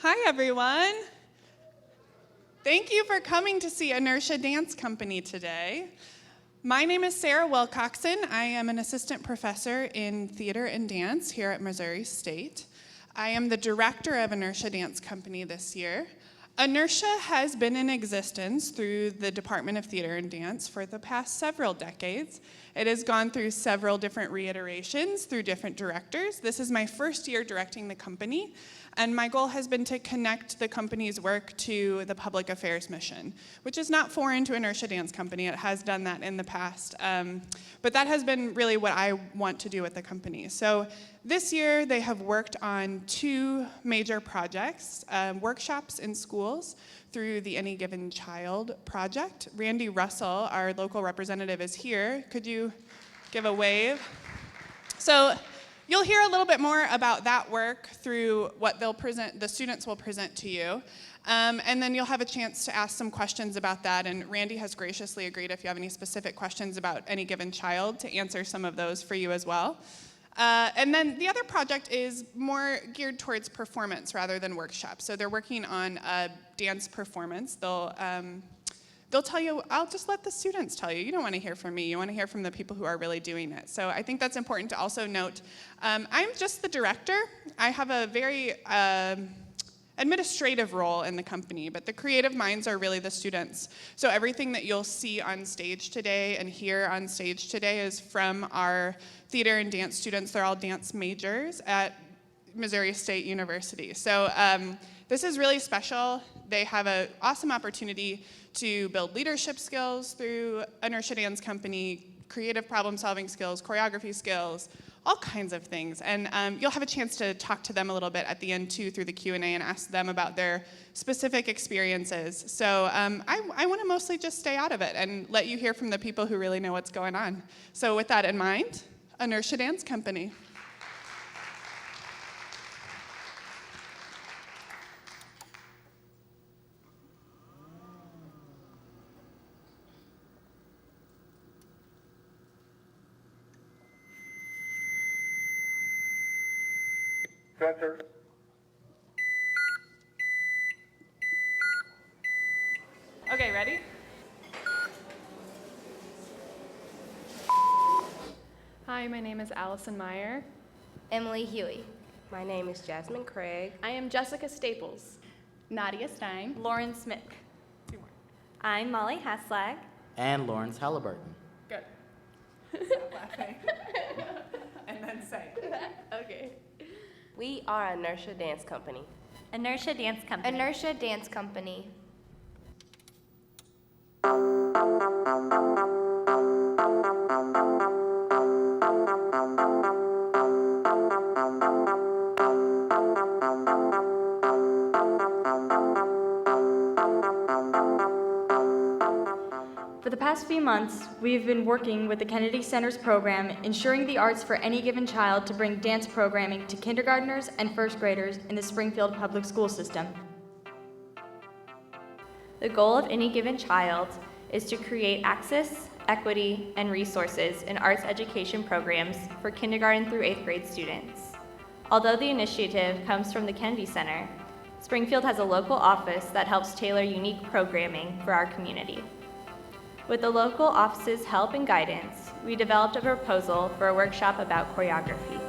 Hi, everyone. Thank you for coming to see Inertia Dance Company today. My name is Sarah Wilcoxon. I am an assistant professor in theater and dance here at Missouri State. I am the director of Inertia Dance Company this year. Inertia has been in existence through the Department of Theater and Dance for the past several decades. It has gone through several different reiterations through different directors. This is my first year directing the company, and my goal has been to connect the company's work to the public affairs mission, which is not foreign to Inertia Dance Company. It has done that in the past, but that has been really what I want to do with the company. So this year, they have worked on two major projects, workshops in schools through the Any Given Child project. Randy Russell, our local representative, is here. Could you give a wave? So you'll hear a little bit more about that work through what they'll present, the students will present to you. And then you'll have a chance to ask some questions about that, and Randy has graciously agreed, if you have any specific questions about Any Given Child, to answer some of those for you as well. And then the other project is more geared towards performance rather than workshops. So they're working on a dance performance. They'll tell you, I'll just let the students tell you. You don't want to hear from me. You want to hear from the people who are really doing it. So I think that's important to also note. I'm just the director. I have a very administrative role in the company, but the creative minds are really the students. So everything that you'll see on stage today and hear on stage today is from our theater and dance students. They're all dance majors at Missouri State University. So this is really special. They have an awesome opportunity to build leadership skills through Inertia Dance Company, creative problem-solving skills, choreography skills, all kinds of things. And you'll have a chance to talk to them a little bit at the end, too, through the Q&A and ask them about their specific experiences. So I want to mostly just stay out of it and let you hear from the people who really know what's going on. So with that in mind, Inertia Dance Company. Center. Okay, ready? Hi, my name is Allison Meyer. Emily Huey. My name is Jasmine Craig. I am Jessica Staples. Nadia Stein. Lauren Smith. Two more. I'm Molly Haslag. And Lawrence Halliburton. Good. Stop laughing. And then say. Okay. We are Inertia Dance Company. Inertia Dance Company. Inertia Dance Company. For the past few months, we've been working with the Kennedy Center's program, Ensuring the Arts for Any Given Child, to bring dance programming to kindergartners and first graders in the Springfield public school system. The goal of Any Given Child is to create access, equity, and resources in arts education programs for kindergarten through 8th grade students. Although the initiative comes from the Kennedy Center, Springfield has a local office that helps tailor unique programming for our community. With the local office's help and guidance, we developed a proposal for a workshop about choreography.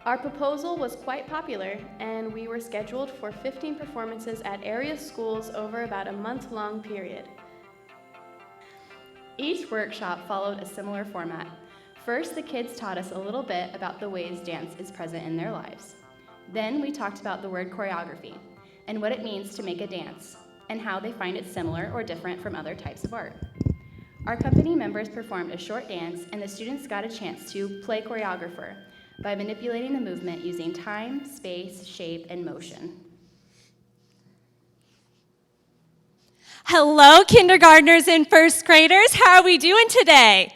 Our proposal was quite popular, and we were scheduled for 15 performances at area schools over about a month-long period. Each workshop followed a similar format. First, the kids taught us a little bit about the ways dance is present in their lives. Then we talked about the word choreography and what it means to make a dance and how they find it similar or different from other types of art. Our company members performed a short dance and the students got a chance to play choreographer by manipulating the movement using time, space, shape, and motion. Hello, kindergartners and first graders. How are we doing today?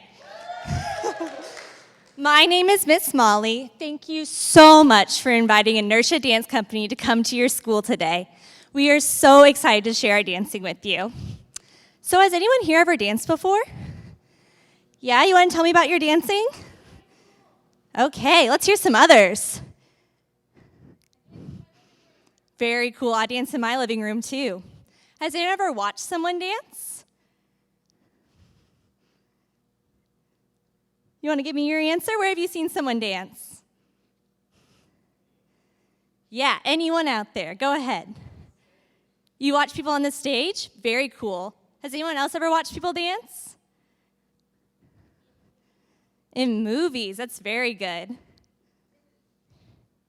My name is Miss Molly. Thank you so much for inviting Inertia Dance Company to come to your school today. We are so excited to share our dancing with you. So has anyone here ever danced before? Yeah, you want to tell me about your dancing? Okay, let's hear some others. Very cool. I dance in my living room too. Has anyone ever watched someone dance? You want to give me your answer? Where have you seen someone dance? Yeah, anyone out there? Go ahead. You watch people on the stage? Very cool. Has anyone else ever watched people dance? In movies, that's very good.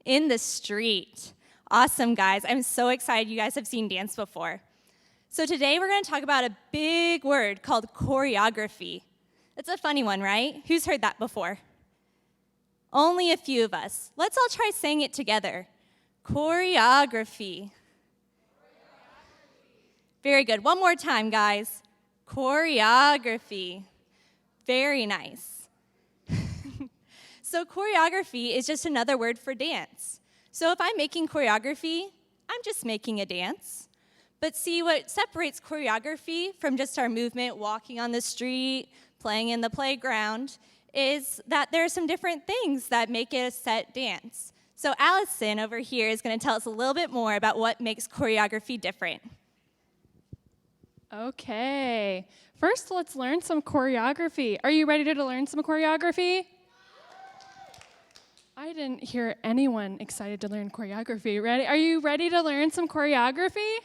In the street. Awesome, guys. I'm so excited you guys have seen dance before. So today we're going to talk about a big word called choreography. It's a funny one, right? Who's heard that before? Only a few of us. Let's all try saying it together. Choreography. Very good. One more time, guys. Choreography. Very nice. So choreography is just another word for dance. So if I'm making choreography, I'm just making a dance. But see, what separates choreography from just our movement, walking on the street, playing in the playground, is that there are some different things that make it a set dance. So Allison over here is going to tell us a little bit more about what makes choreography different. Okay, first let's learn some choreography. Are you ready to learn some choreography? I didn't hear anyone excited to learn choreography. Ready? Are you ready to learn some choreography?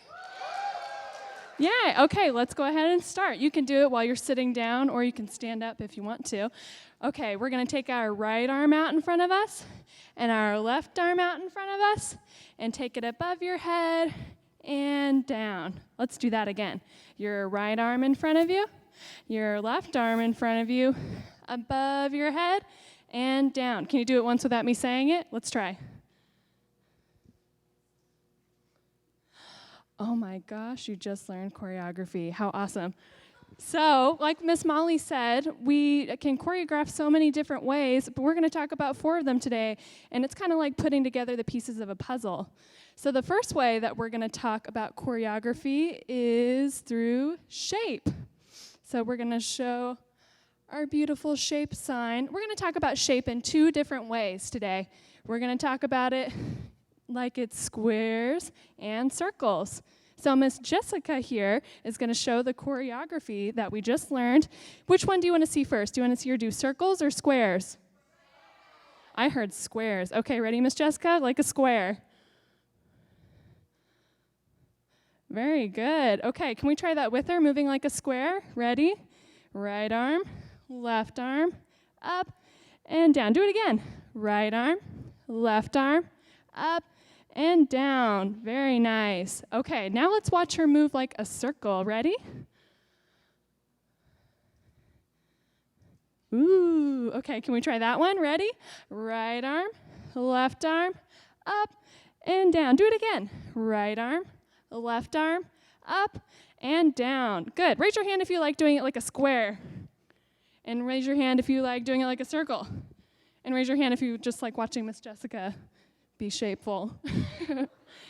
Yeah, okay, let's go ahead and start. You can do it while you're sitting down, or you can stand up if you want to. Okay, we're going to take our right arm out in front of us and our left arm out in front of us and take it above your head and down. Let's do that again. Your right arm in front of you, your left arm in front of you, above your head and down. Can you do it once without me saying it? Let's try. Oh my gosh, you just learned choreography. How awesome. So, like Miss Molly said, we can choreograph so many different ways, but we're going to talk about 4 of them today, and it's kind of like putting together the pieces of a puzzle. So the first way that we're going to talk about choreography is through shape. So we're going to show our beautiful shape sign. We're going to talk about shape in 2 different ways today. We're going to talk about it like it's squares and circles. So Miss Jessica here is going to show the choreography that we just learned. Which one do you want to see first? Do you want to see her do circles or squares? I heard squares. Okay, ready, Miss Jessica? Like a square. Very good. Okay, can we try that with her, moving like a square? Ready? Right arm, left arm, up and down. Do it again. Right arm, left arm, up and down. Very nice. Okay, now let's watch her move like a circle. Ready? Ooh, okay, can we try that one? Ready? Right arm, left arm, up and down. Do it again. Right arm, left arm, up and down. Good. Raise your hand if you like doing it like a square. And raise your hand if you like doing it like a circle. And raise your hand if you just like watching Miss Jessica be shapeful.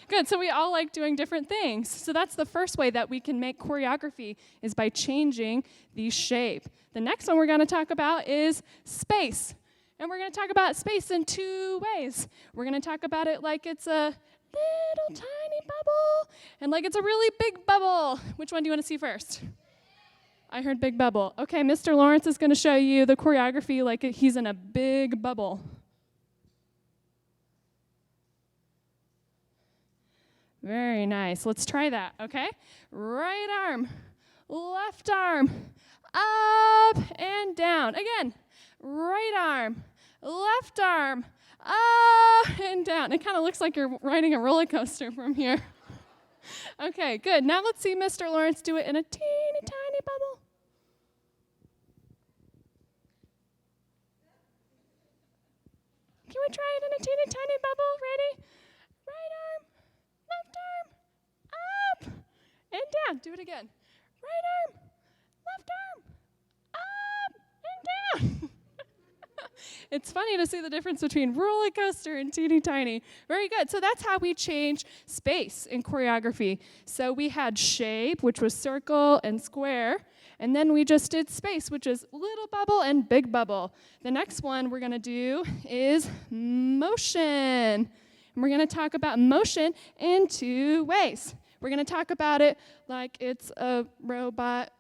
Good, so we all like doing different things. So that's the first way that we can make choreography, is by changing the shape. The next one we're going to talk about is space. And we're going to talk about space in 2 ways. We're going to talk about it like it's a little tiny bubble and like it's a really big bubble. Which one do you want to see first? I heard big bubble. Okay, Mr. Lawrence is going to show you the choreography like he's in a big bubble. Very nice. Let's try that, okay? Right arm, left arm, up and down. Again, right arm, left arm, and down. It kind of looks like you're riding a roller coaster from here. Okay, good. Now let's see Mr. Lawrence do it in a teeny tiny bubble. Can we try it in a teeny tiny bubble? Ready? Right arm, left arm, up, and down. Do it again. Right arm, left arm, up, and down. It's funny to see the difference between roller coaster and teeny tiny. Very good. So that's how we change space in choreography. So we had shape, which was circle and square, and then we just did space, which is little bubble and big bubble. The next one we're going to do is motion. And we're going to talk about motion in two ways. We're going to talk about it like it's a robot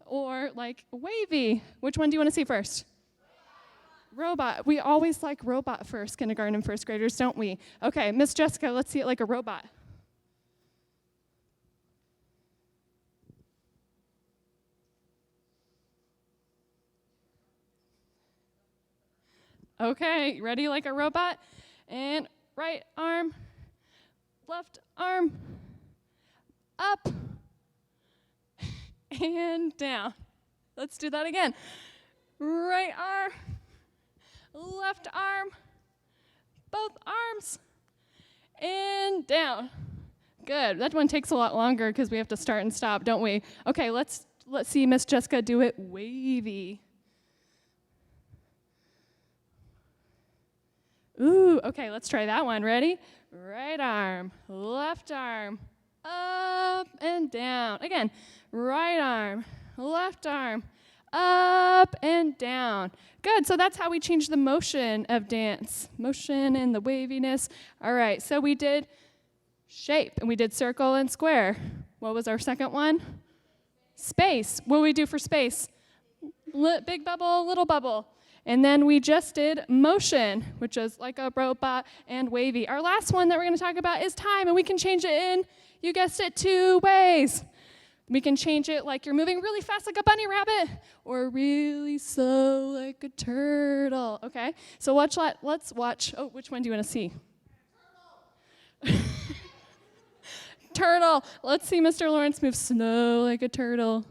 or like wavy. Which one do you want to see first? Robot. We always like robot first, kindergarten and first graders, don't we? Okay, Miss Jessica, let's see it like a robot. Okay, ready like a robot? And right arm, left arm, up, and down. Let's do that again. Right arm, left arm, both arms, and down. Good. That one takes a lot longer because we have to start and stop, don't we? Okay, let's see Miss Jessica do it wavy. Ooh, okay, let's try that one. Ready? Right arm, left arm, up and down. Again, right arm, left arm, up and down. Good, so that's how we change the motion of dance. Motion and the waviness. All right, so we did shape, and we did circle and square. What was our second one? Space. What do we do for space? Big bubble, little bubble. And then we just did motion, which is like a robot and wavy. Our last one that we're going to talk about is time, and we can change it in, you guessed it, two ways. We can change it like you're moving really fast like a bunny rabbit or really slow like a turtle, okay? So let's watch. Oh, which one do you want to see? Turtle. Let's see Mr. Lawrence move slow like a turtle.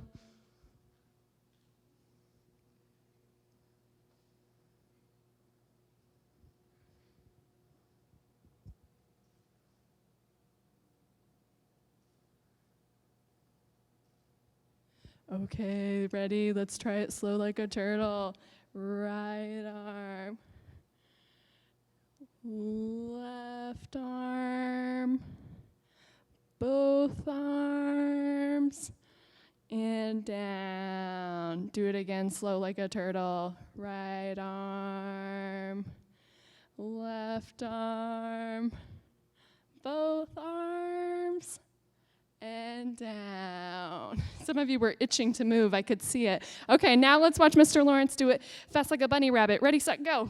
Okay, ready? Let's try it slow like a turtle. Right arm. Left arm. Both arms. And down. Do it again, slow like a turtle. Right arm. Left arm. Both arms. And down. Some of you were itching to move. I could see it. Okay, now let's watch Mr. Lawrence do it fast like a bunny rabbit. Ready, set, go.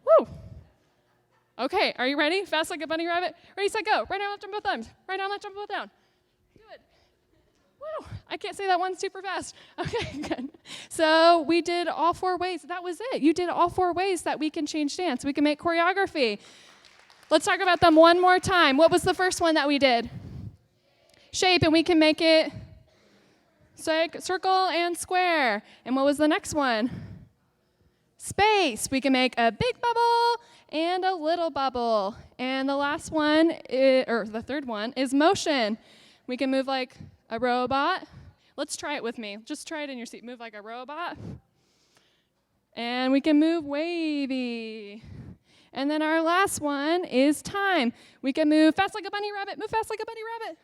Woo. Okay, are you ready? Fast like a bunny rabbit. Ready, set, go. Right arm, left arm, both arms. Right arm, left arm, both down. Good. Woo. I can't say that one super fast. Okay, good. So we did all four ways. That was it. You did all four ways that we can change dance. We can make choreography. Let's talk about them one more time. What was the first one that we did? Shape, and we can make it circle and square. And what was the next one? Space. We can make a big bubble and a little bubble. And the last one, or the third one, is motion. We can move like a robot. Let's try it with me. Just try it in your seat. Move like a robot. And we can move wavy. And then our last one is time. We can move fast like a bunny rabbit, move fast like a bunny rabbit.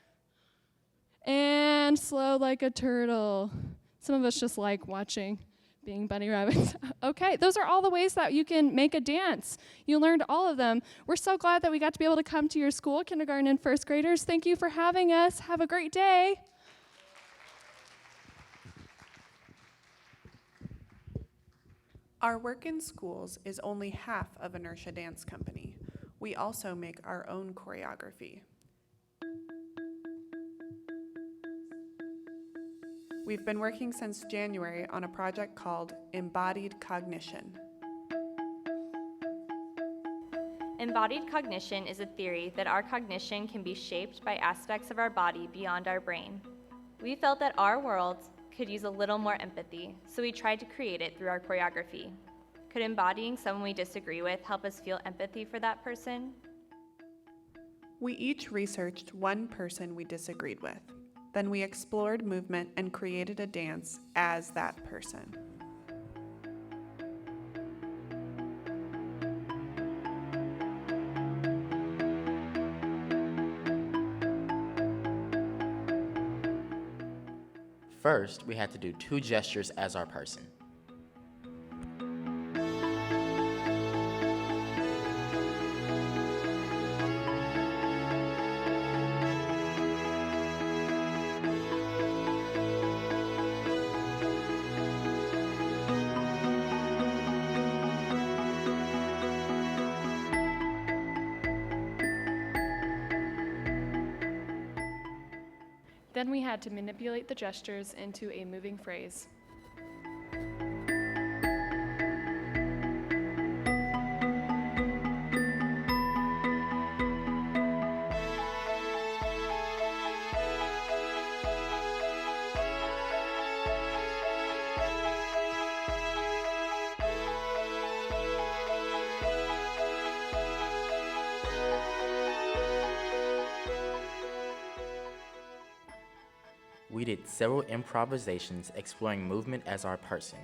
And slow like a turtle. Some of us just like watching being bunny rabbits. Okay, those are all the ways that you can make a dance. You learned all of them. We're so glad that we got to be able to come to your school, kindergarten and first graders. Thank you for having us. Have a great day. Our work in schools is only half of Inertia Dance Company. We also make our own choreography. We've been working since January on a project called Embodied Cognition. Embodied cognition is a theory that our cognition can be shaped by aspects of our body beyond our brain. We felt that our world could use a little more empathy, so we tried to create it through our choreography. Could embodying someone we disagree with help us feel empathy for that person? We each researched one person we disagreed with. Then we explored movement and created a dance as that person. First, we had to do 2 gestures as our person. Then we had to manipulate the gestures into a moving phrase. We did several improvisations exploring movement as our person.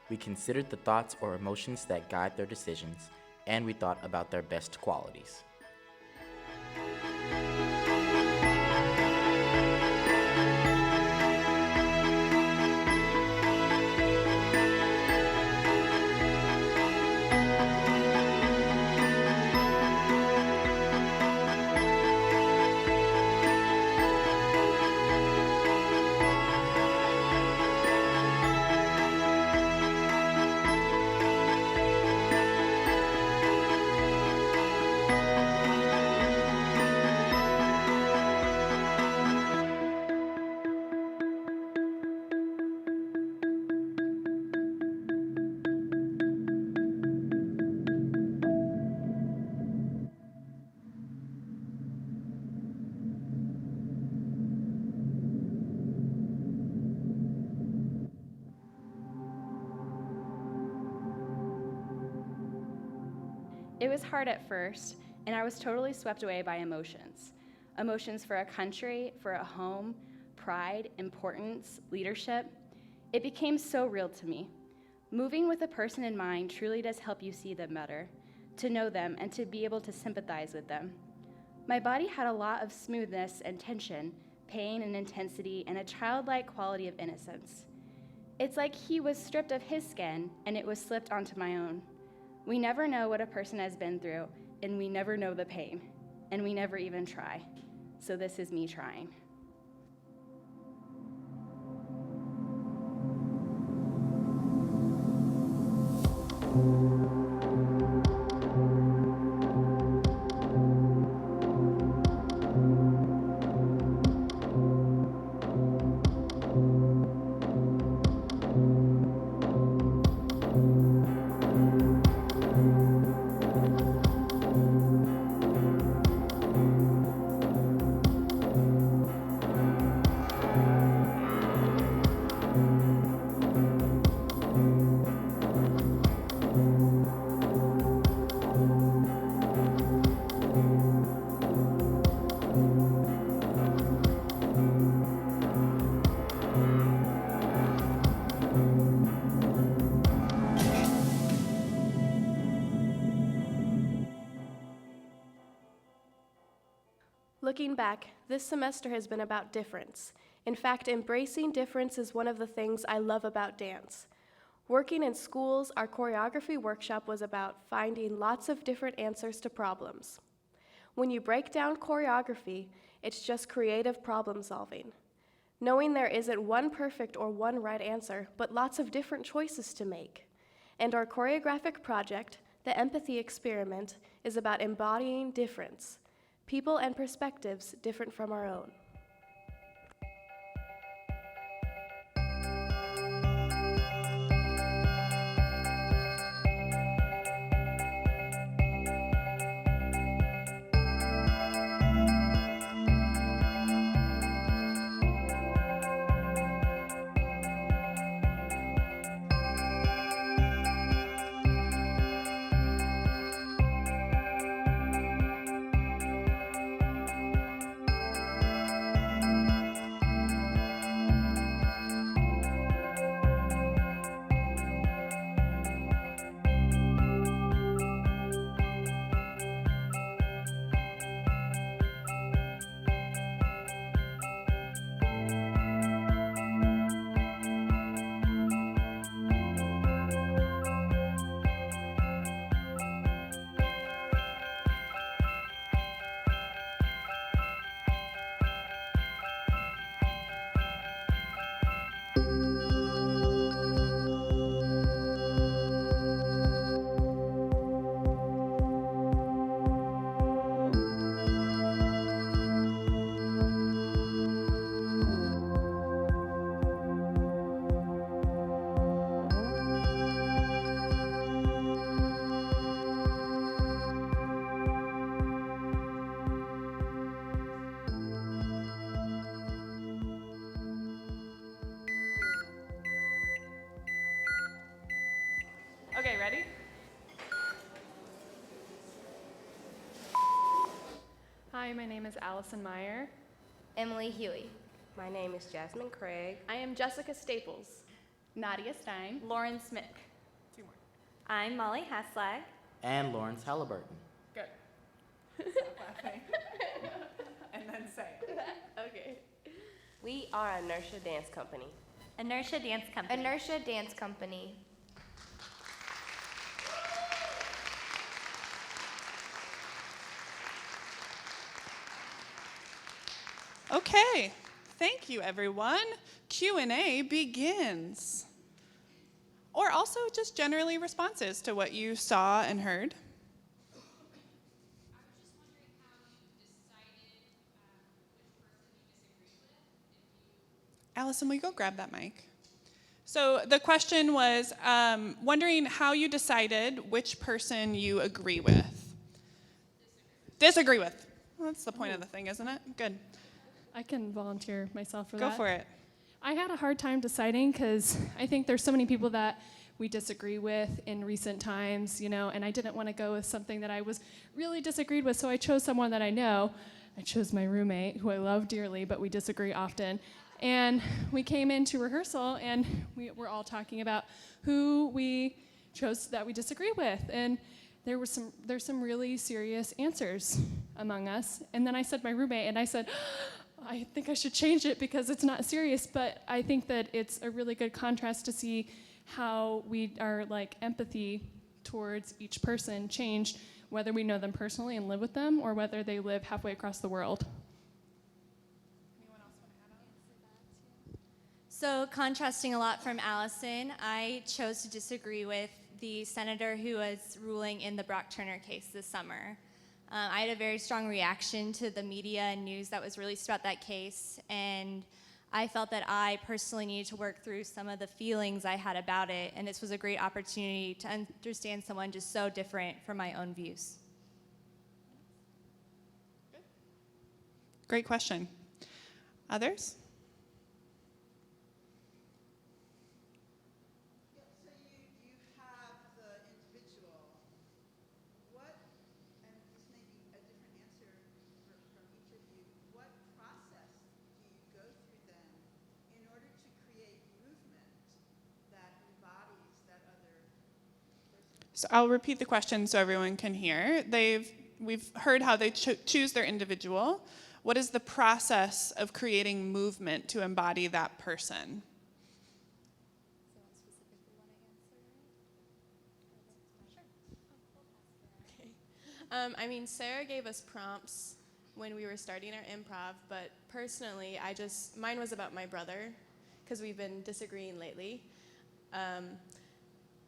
We considered the thoughts or emotions that guide their decisions, and we thought about their best qualities. It was hard at first, and I was totally swept away by emotions. Emotions for a country, for a home, pride, importance, leadership. It became so real to me. Moving with a person in mind truly does help you see them better, to know them, and to be able to sympathize with them. My body had a lot of smoothness and tension, pain and intensity, and a childlike quality of innocence. It's like he was stripped of his skin, and it was slipped onto my own. We never know what a person has been through, and we never know the pain, and we never even try. So this is me trying. Looking back, this semester has been about difference. In fact, embracing difference is one of the things I love about dance. Working in schools, our choreography workshop was about finding lots of different answers to problems. When you break down choreography, it's just creative problem solving. Knowing there isn't one perfect or one right answer, but lots of different choices to make. And our choreographic project, the Empathy Experiment, is about embodying difference. People and perspectives different from our own. Okay, ready? Hi, my name is Allison Meyer. Emily Huey. My name is Jasmine Craig. I am Jessica Staples. Nadia Stein. Lauren Smith. Two more. I'm Molly Haslag. And Lawrence Halliburton. Good. Stop laughing. And then say it. Okay. We are Inertia Dance Company. Inertia Dance Company. Inertia Dance Company. Okay, thank you everyone. Q&A begins. Or also just generally responses to what you saw and heard. Allison, will you go grab that mic? So the question was wondering how you decided which person you agree with. Disagree with. Well, that's the point of the thing, isn't it? Good. I can volunteer myself for Go that. for it. I had a hard time deciding because I think there's so many people that we disagree with in recent times, you know, and I didn't want to go with something that I was really disagreed with, so I chose someone that I know. I chose my roommate, who I love dearly, but we disagree often. And we came into rehearsal, and we were all talking about who we chose that we disagree with. And there's some really serious answers among us. And then I said my roommate, and I said, I think I should change it because it's not serious, but I think that it's a really good contrast to see how our empathy towards each person changed, whether we know them personally and live with them, or whether they live halfway across the world. Anyone else want to add on? So contrasting a lot from Allison, I chose to disagree with the senator who was ruling in the Brock Turner case this summer. I had a very strong reaction to the media and news that was released about that case, and I felt that I personally needed to work through some of the feelings I had about it, and this was a great opportunity to understand someone just so different from my own views. Great question. Others? So you have the individual. What, and this may be a different answer from each of you, what process do you go through then in order to create movement that embodies that other person? So I'll repeat the question so everyone can hear. We've heard how they choose their individual. What is the process of creating movement to embody that person? Sarah gave us prompts when we were starting our improv, but personally, mine was about my brother, because we've been disagreeing lately.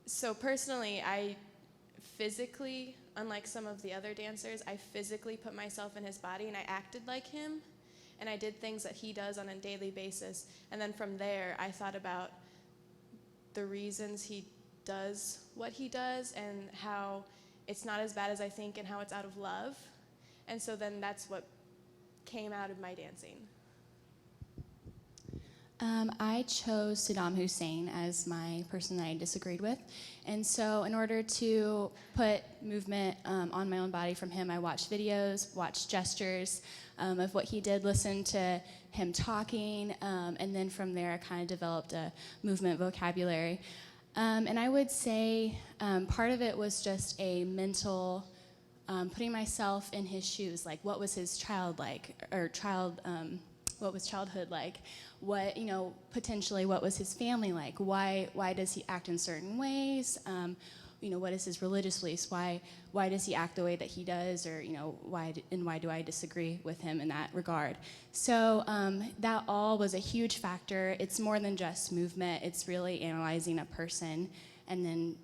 So personally, I physically, unlike some of the other dancers, I physically put myself in his body and I acted like him, and I did things that he does on a daily basis. And then from there, I thought about the reasons he does what he does and how it's not as bad as I think and how it's out of love. And so then that's what came out of my dancing. I chose Saddam Hussein as my person that I disagreed with. And so in order to put movement on my own body from him, I watched videos, watched gestures of what he did, listened to him talking, and then from there I kind of developed a movement vocabulary. And I would say part of it was just a mental putting myself in his shoes, like what was his child like, or what was childhood like? What, potentially what was his family like? Why does he act in certain ways? What is his religious beliefs? Why does he act the way that he does? Or, why do I disagree with him in that regard? So that all was a huge factor. It's more than just movement. It's really analyzing a person and then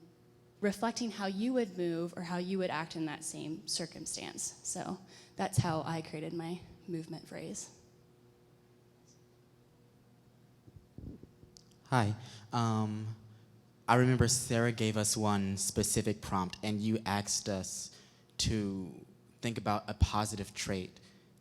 reflecting how you would move or how you would act in that same circumstance. So that's how I created my movement phrase. Hi. I remember Sarah gave us one specific prompt, and you asked us to think about a positive trait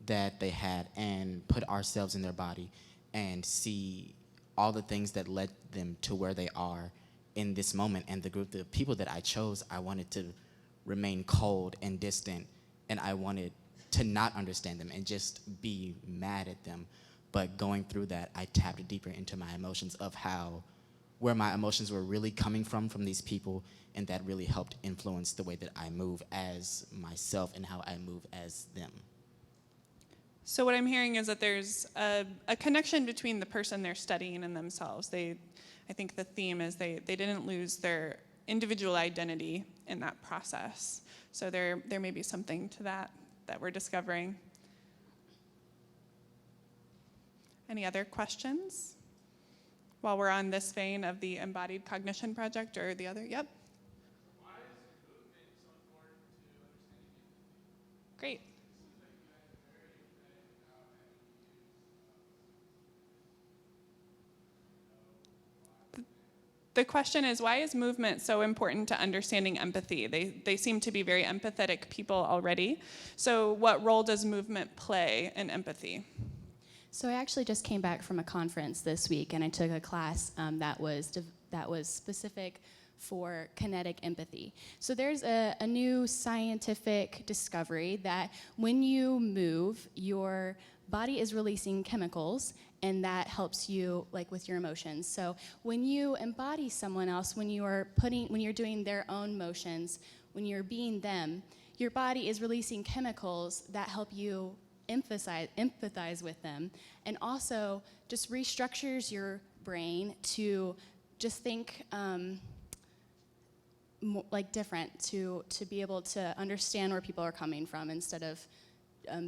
that they had and put ourselves in their body and see all the things that led them to where they are in this moment and the group of people that I chose, I wanted to remain cold and distant, and I wanted to not understand them and just be mad at them. But going through that, I tapped deeper into my emotions of where my emotions were really coming from these people, and that really helped influence the way that I move as myself and how I move as them. So what I'm hearing is that there's a connection between the person they're studying and themselves. I think the theme is they didn't lose their individual identity in that process. So there may be something to that we're discovering. Any other questions? While we're on this vein of the embodied cognition project or the other, yep. Why is movement so important to understanding empathy? Great. The question is, why is movement so important to understanding empathy? They seem to be very empathetic people already. So what role does movement play in empathy? So I actually just came back from a conference this week, and I took a class that was specific for kinetic empathy. So there's a new scientific discovery that when you move, your body is releasing chemicals, and that helps you with your emotions. So when you embody someone else, when you're doing their own motions, when you're being them, your body is releasing chemicals that help you empathize with them, and also just restructures your brain to just think different, to be able to understand where people are coming from instead of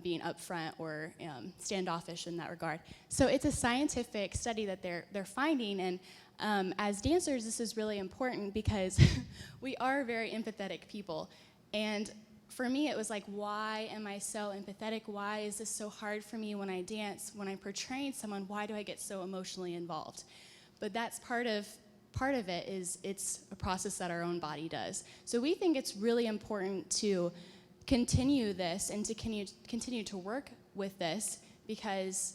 being upfront or standoffish in that regard. So it's a scientific study that they're finding, and as dancers, this is really important because we are very empathetic people. And for me, it was why am I so empathetic? Why is this so hard for me when I dance? When I'm portraying someone, why do I get so emotionally involved? But that's part of it is it's a process that our own body does. So we think it's really important to continue this and to continue to work with this because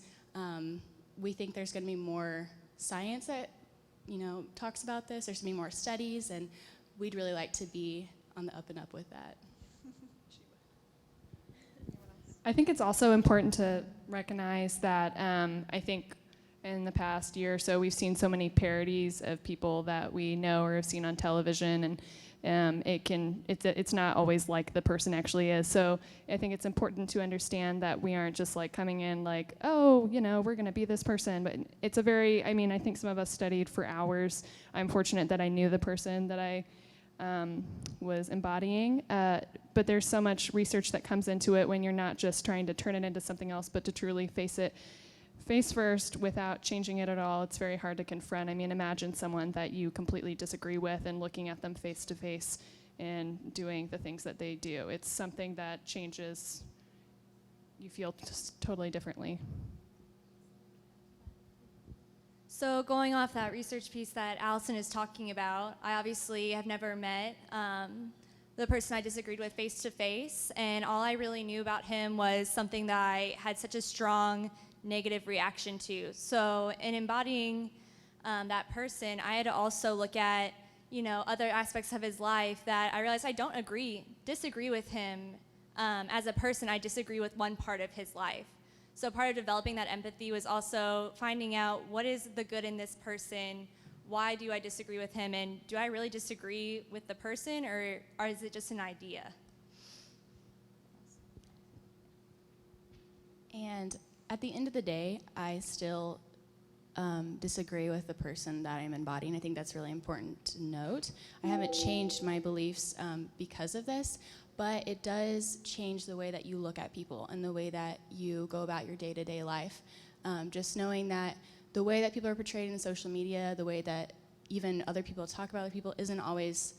we think there's going to be more science that talks about this. There's going to be more studies, and we'd really like to be on the up and up with that. I think it's also important to recognize that I think in the past year or so we've seen so many parodies of people that we know or have seen on television, and it's not always like the person actually is. So I think it's important to understand that we aren't just coming in we're going to be this person, but it's I think some of us studied for hours. I'm fortunate that I knew the person that I was embodying, but there's so much research that comes into it when you're not just trying to turn it into something else, but to truly face it face first without changing it at all. It's very hard to confront. Imagine someone that you completely disagree with and looking at them face to face and doing the things that they do. It's something that changes, you feel just totally differently. So going off that research piece that Allison is talking about, I obviously have never met the person I disagreed with face to face, and all I really knew about him was something that I had such a strong negative reaction to. So in embodying that person, I had to also look at other aspects of his life that I realized I don't disagree with him as a person. I disagree with one part of his life. So part of developing that empathy was also finding out what is the good in this person, why do I disagree with him, and do I really disagree with the person, or is it just an idea? And at the end of the day, I still disagree with the person that I'm embodying. I think that's really important to note. I haven't changed my beliefs because of this, but it does change the way that you look at people and the way that you go about your day-to-day life. Just knowing that the way that people are portrayed in social media, the way that even other people talk about other people isn't always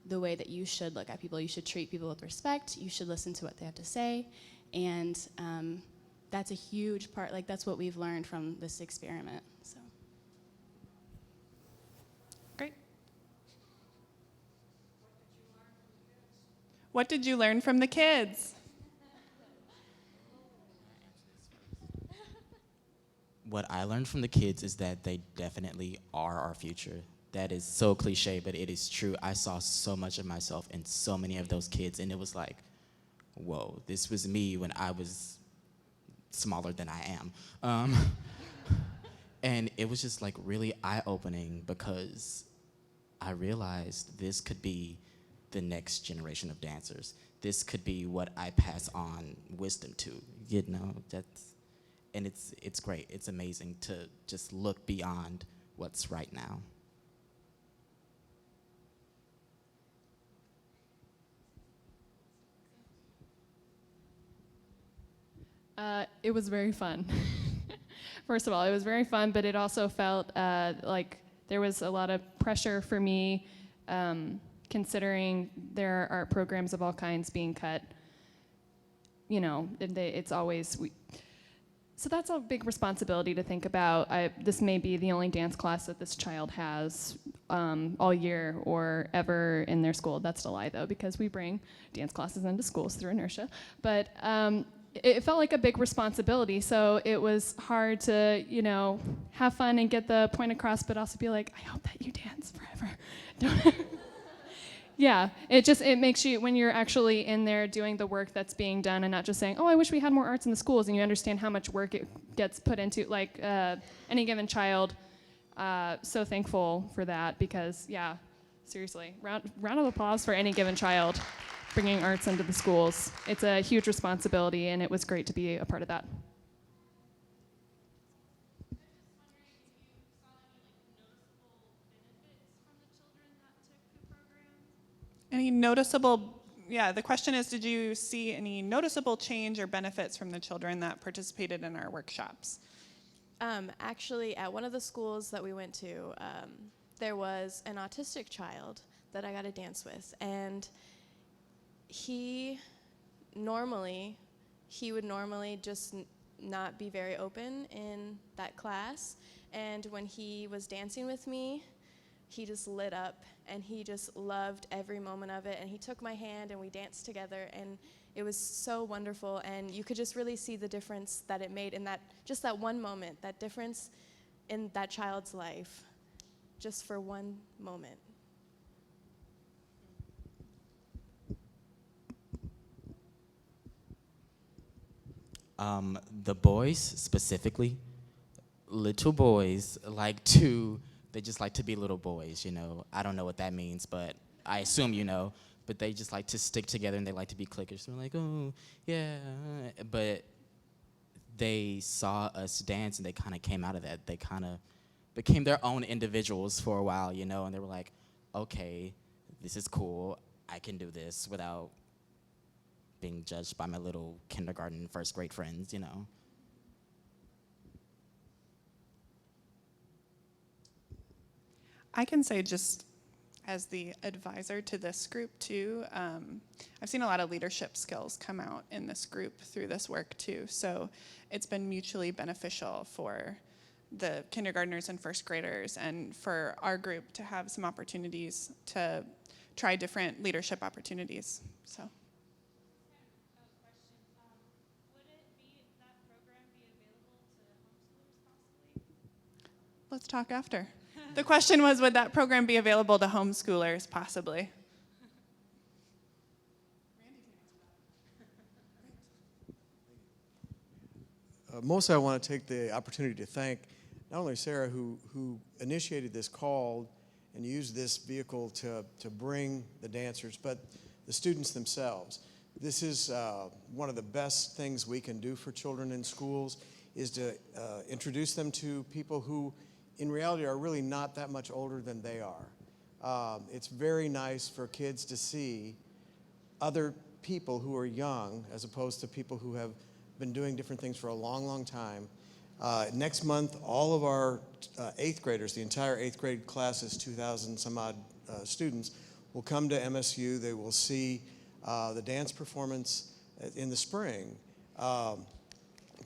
the way that you should look at people. You should treat people with respect. You should listen to what they have to say. And that's a huge part. That's what we've learned from this experiment. So. Great. What did you learn from the kids? What I learned from the kids is that they definitely are our future. that is so cliche, but it is true. I saw so much of myself in so many of those kids, and it was like, whoa, this was me when I was smaller than I am. And it was just like really eye-opening because I realized this could be the next generation of dancers. This could be what I pass on wisdom to, you know, and it's great. It's amazing to just look beyond what's right now. It was very fun. First of all, it was very fun, but it also felt like there was a lot of pressure for me, considering there are art programs of all kinds being cut. You know, it's always... So that's a big responsibility to think about. This may be the only dance class that this child has all year or ever in their school. That's a lie, though, because we bring dance classes into schools through Inertia. But it felt like a big responsibility, so it was hard to, you know, have fun and get the point across, but also be like, I hope that you dance forever. Yeah, it makes you, when you're actually in there doing the work that's being done and not just saying, oh, I wish we had more arts in the schools, and you understand how much work it gets put into, like any given child. So thankful for that because, yeah, seriously, round of applause for any given child bringing arts into the schools. It's a huge responsibility, and it was great to be a part of that. Any noticeable, the question is, did you see any noticeable change or benefits from the children that participated in our workshops? Actually, at one of the schools that we went to, there was an autistic child that I got to dance with, and he would normally just not be very open in that class, and when he was dancing with me, he just lit up, and he just loved every moment of it, and he took my hand, and we danced together, and it was so wonderful, and you could just really see the difference that it made in that one moment, that difference in that child's life, just for one moment. The boys specifically, little boys they just like to be little boys, you know. I don't know what that means, but I assume you know. But they just like to stick together and they like to be clickers. So they're like, oh, yeah. But they saw us dance and they kind of came out of that. They kind of became their own individuals for a while, you know, and they were like, okay, this is cool. I can do this without being judged by my little kindergarten, first grade friends, you know. I can say, just as the advisor to this group too, I've seen a lot of leadership skills come out in this group through this work too. So it's been mutually beneficial for the kindergartners and first graders, and for our group to have some opportunities to try different leadership opportunities. So. Let's talk after. The question was, would that program be available to homeschoolers, possibly? Mostly I want to take the opportunity to thank not only Sarah, who initiated this call and used this vehicle to bring the dancers, but the students themselves. This is one of the best things we can do for children in schools, is to introduce them to people who in reality are really not that much older than they are. It's very nice for kids to see other people who are young as opposed to people who have been doing different things for a long, long time. Next month, all of our 8th graders, the entire 8th grade classes, 2,000 some odd students, will come to MSU. They will see the dance performance in the spring. The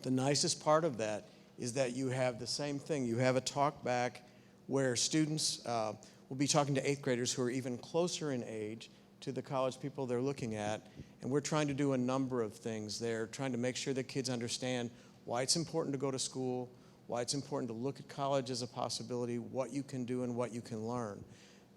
nicest part of that is that you have the same thing. You have a talk back where students will be talking to 8th graders who are even closer in age to the college people they're looking at. And we're trying to do a number of things there, trying to make sure that kids understand why it's important to go to school, why it's important to look at college as a possibility, what you can do and what you can learn.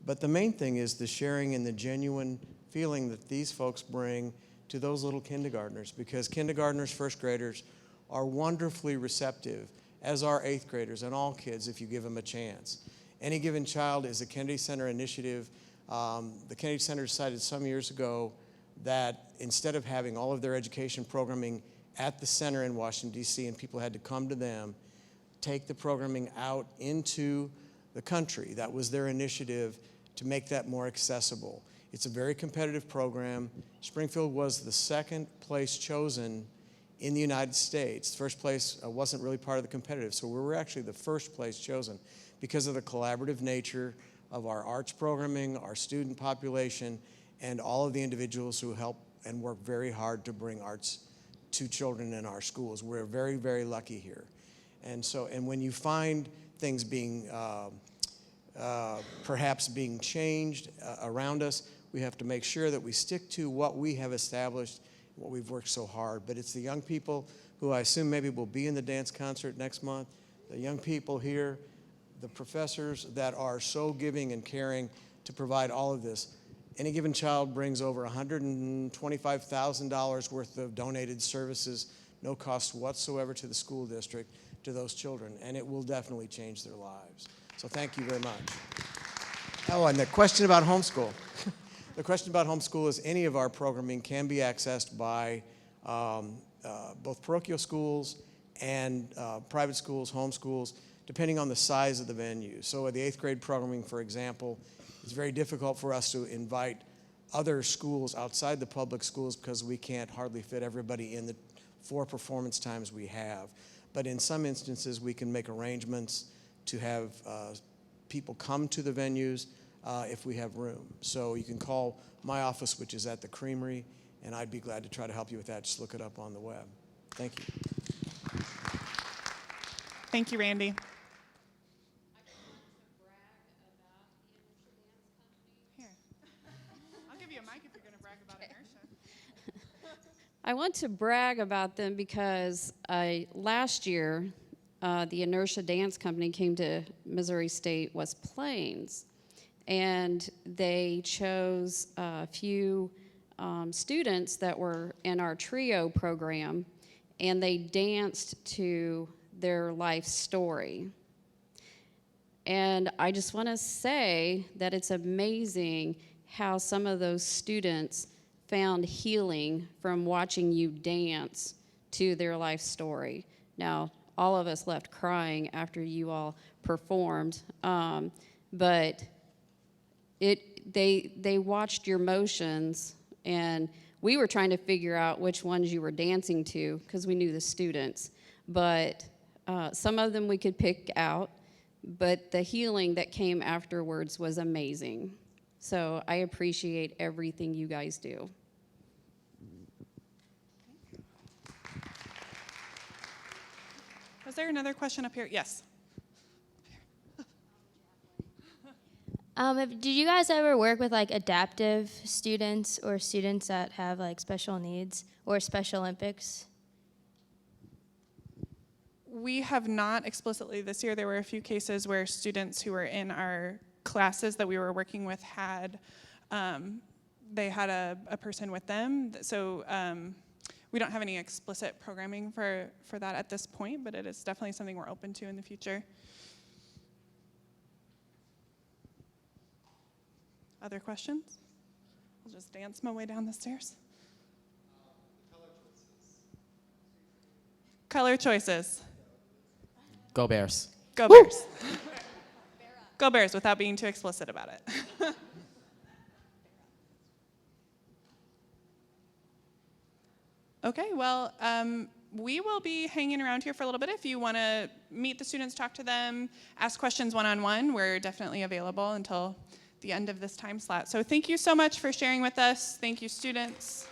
But the main thing is the sharing and the genuine feeling that these folks bring to those little kindergartners, because kindergartners, first graders are wonderfully receptive, as are eighth graders and all kids if you give them a chance. Any Given Child is a Kennedy Center initiative. The Kennedy Center decided some years ago that instead of having all of their education programming at the center in Washington, D.C., and people had to come to them, take the programming out into the country. That was their initiative to make that more accessible. It's a very competitive program. Springfield was the second place chosen in the United States. First place wasn't really part of the competitive, so we were actually the first place chosen because of the collaborative nature of our arts programming, our student population, and all of the individuals who help and work very hard to bring arts to children in our schools. We're very, very lucky here. And so, and when you find things being, perhaps being changed around us, we have to make sure that we stick to what we have established, what we've worked so hard. But it's the young people who I assume maybe will be in the dance concert next month, the young people here, the professors that are so giving and caring to provide all of this. Any Given Child brings over $125,000 worth of donated services, no cost whatsoever to the school district, to those children, and it will definitely change their lives. So thank you very much. Oh, and the question about homeschool. The question about homeschool is any of our programming can be accessed by both parochial schools and private schools, homeschools, depending on the size of the venue. So the 8th grade programming, for example, it's very difficult for us to invite other schools outside the public schools because we can't hardly fit everybody in the 4 performance times we have. But in some instances, we can make arrangements to have people come to the venues if we have room. So you can call my office, which is at the Creamery, and I'd be glad to try to help you with that. Just look it up on the web. Thank you. Thank you, Randy. I want to brag about them because last year, the Inertia Dance Company came to Missouri State West Plains, and they chose a few students that were in our trio program, and they danced to their life story. And I just want to say that it's amazing how some of those students found healing from watching you dance to their life story. Now, all of us left crying after you all performed, but they watched your motions, and we were trying to figure out which ones you were dancing to because we knew the students. But some of them we could pick out, but the healing that came afterwards was amazing. So I appreciate everything you guys do. Was there another question up here? Yes. Did you guys ever work with like adaptive students or students that have like special needs or Special Olympics? We have not explicitly this year. There were a few cases where students who were in our classes that we were working with had they had a person with them. So we don't have any explicit programming for that at this point, but it is definitely something we're open to in the future. Other questions? I'll just dance my way down the stairs. Color choices. Go Bears. Go Bears. Go Bears without being too explicit about it. Okay, well, we will be hanging around here for a little bit. If you want to meet the students, talk to them, ask questions one-on-one, we're definitely available until the end of this time slot. So thank you so much for sharing with us. Thank you, students.